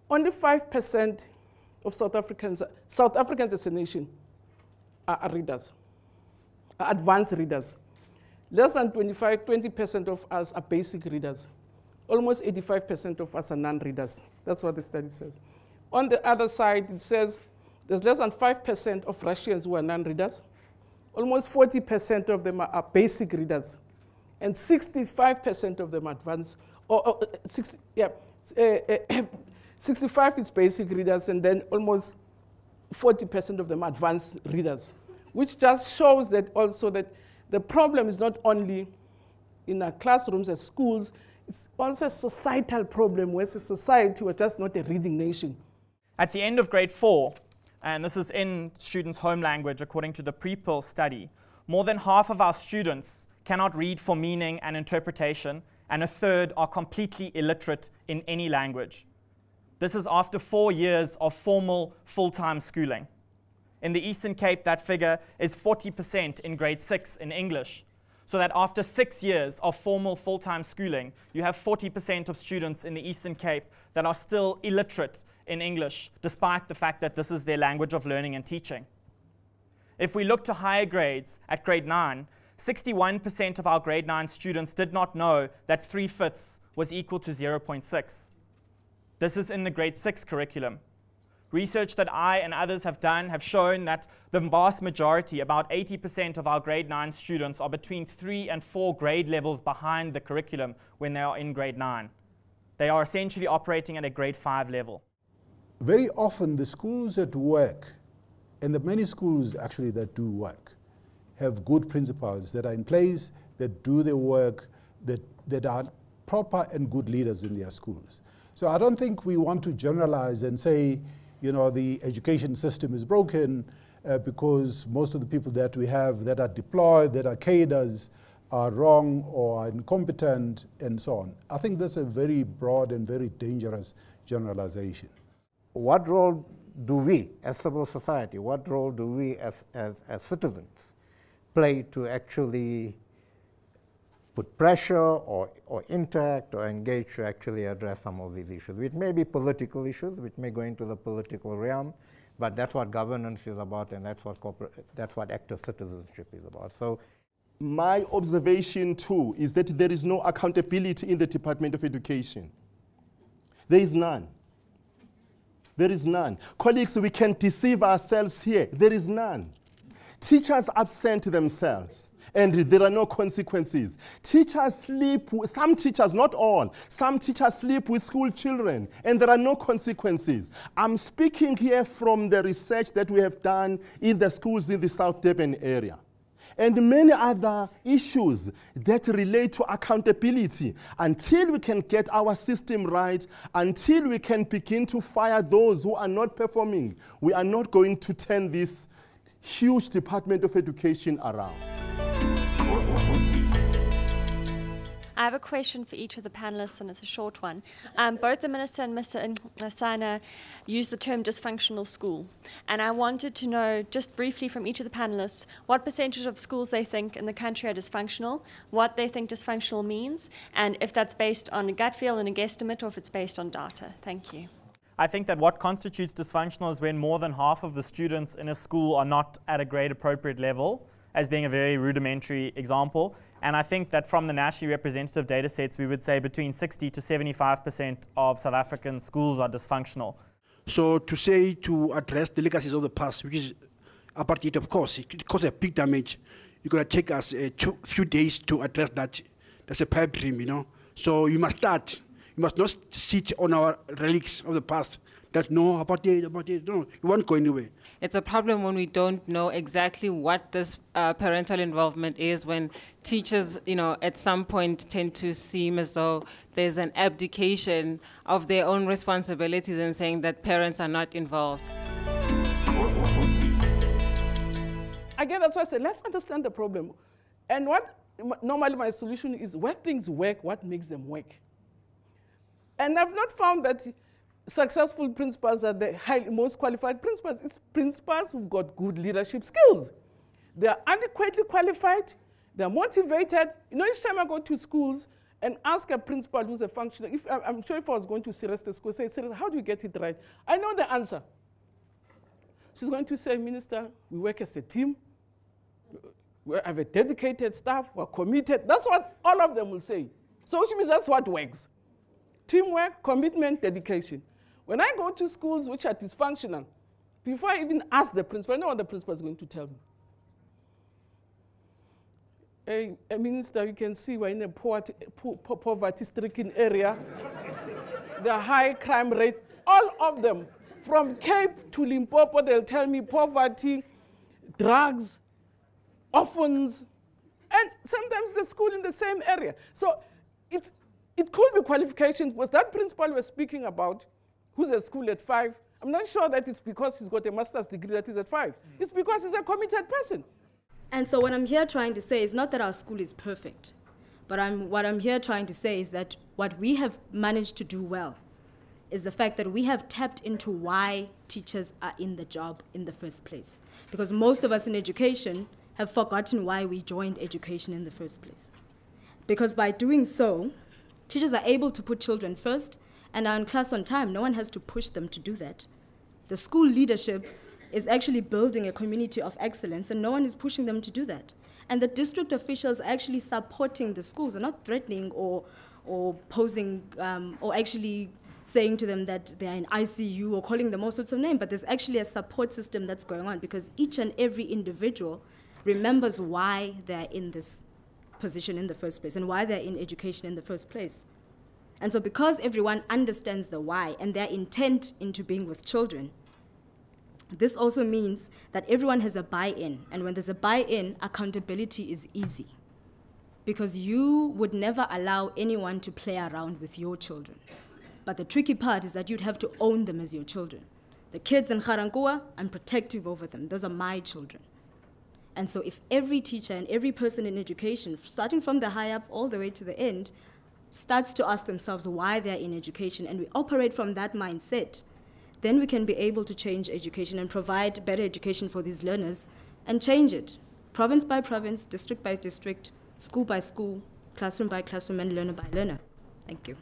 Only 5% of South Africans as a nation are readers, are advanced readers. Less than 20% of us are basic readers. Almost 85% of us are non-readers. That's what the study says. On the other side, it says there's less than 5% of Russians who are non-readers. Almost 40% of them are basic readers. And 65% of them are advanced, 65 is basic readers, and then almost 40% of them are advanced readers, which just shows that also that the problem is not only in our classrooms and schools, it's also a societal problem, where as a society we're just not a reading nation. At the end of grade 4, and this is in students' home language according to the Pre-Pill study, more than half of our students cannot read for meaning and interpretation, and a third are completely illiterate in any language. This is after 4 years of formal full-time schooling. In the Eastern Cape, that figure is 40% in grade 6 in English. So that after 6 years of formal full-time schooling, you have 40% of students in the Eastern Cape that are still illiterate in English, despite the fact that this is their language of learning and teaching. If we look to higher grades, at grade 9, 61% of our grade 9 students did not know that 3/5 was equal to 0.6. This is in the grade 6 curriculum. Research that I and others have done have shown that the vast majority, about 80% of our grade 9 students, are between 3 and 4 grade levels behind the curriculum when they are in grade 9. They are essentially operating at a grade 5 level. Very often the schools that work, and the many schools actually that do work, have good principals that are in place, that do their work, that are proper and good leaders in their schools. So I don't think we want to generalize and say, you know, the education system is broken because most of the people that we have that are deployed, that are cadres, are wrong or are incompetent and so on. I think that's a very broad and very dangerous generalization. What role do we as civil society, what role do we as citizens play to actually put pressure or interact or engage to actually address some of these issues? It may be political issues, which may go into the political realm, but that's what governance is about, and that's what active citizenship is about. So, my observation too is that there is no accountability in the Department of Education. There is none. There is none. Colleagues, we can deceive ourselves here. There is none. Teachers absent themselves, and there are no consequences. Teachers sleep, some teachers, not all, some teachers sleep with school children, and there are no consequences. I'm speaking here from the research that we have done in the schools in the South Durban area, and many other issues that relate to accountability. Until we can get our system right, until we can begin to fire those who are not performing, we are not going to turn this huge Department of Education around. I have a question for each of the panelists, and it's a short one. Both the Minister and Mr. Nsana used the term dysfunctional school. And I wanted to know, just briefly from each of the panelists, what percentage of schools they think in the country are dysfunctional, what they think dysfunctional means, and if that's based on a gut feel and a guesstimate, or if it's based on data. Thank you. I think that what constitutes dysfunctional is when more than half of the students in a school are not at a grade appropriate level, as being a very rudimentary example. And I think that from the nationally representative data sets, we would say between 60 to 75% of South African schools are dysfunctional. So to say to address the legacies of the past, which is apartheid, of course, it caused a big damage. It's going to take us a few days to address that. That's a pipe dream, you know. So you must start. You must not sit on our relics of the past. That's no apartheid, no, you won't go anywhere. It's a problem when we don't know exactly what this parental involvement is, when teachers, you know, at some point tend to seem as though there's an abdication of their own responsibilities and saying that parents are not involved. Again, that's why I said, let's understand the problem. And what normally my solution is, where things work, what makes them work? And I've not found that successful principals are the most qualified principals. It's principals who've got good leadership skills. They're adequately qualified, they're motivated. You know, each time I go to schools and ask a principal who's a functional, I'm sure if I was going to Sirius the school, say, Sirius, how do you get it right? I know the answer. She's going to say, Minister, we work as a team. We have a dedicated staff, we're committed. That's what all of them will say. So which means that's what works. Teamwork, commitment, dedication. When I go to schools which are dysfunctional, before I even ask the principal, I know what the principal is going to tell me. A minister, you can see we're in a poverty-stricken area. There are high crime rates. All of them, from Cape to Limpopo, they'll tell me poverty, drugs, orphans, and sometimes the school in the same area. So it could be qualifications. Was that principal we're speaking about, who's at school at 5, I'm not sure that it's because he's got a master's degree that he's at 5. It's because he's a committed person. And so what I'm here trying to say is not that our school is perfect, but what I'm here trying to say is that what we have managed to do well is the fact that we have tapped into why teachers are in the job in the first place. Because most of us in education have forgotten why we joined education in the first place. Because by doing so, teachers are able to put children first and are in class on time. No one has to push them to do that. The school leadership is actually building a community of excellence, and no one is pushing them to do that. And the district officials are actually supporting the schools. They're not threatening or posing or actually saying to them that they're in ICU or calling them all sorts of names, but there's actually a support system that's going on because each and every individual remembers why they're in this position in the first place and why they're in education in the first place. And so because everyone understands the why and their intent into being with children, this also means that everyone has a buy-in. And when there's a buy-in, accountability is easy. Because you would never allow anyone to play around with your children. But the tricky part is that you'd have to own them as your children. The kids in Garankuwa, I'm protective over them. Those are my children. And so if every teacher and every person in education, starting from the high up all the way to the end, starts to ask themselves why they're in education, and we operate from that mindset, then we can be able to change education and provide better education for these learners and change it, province by province, district by district, school by school, classroom by classroom, and learner by learner. Thank you.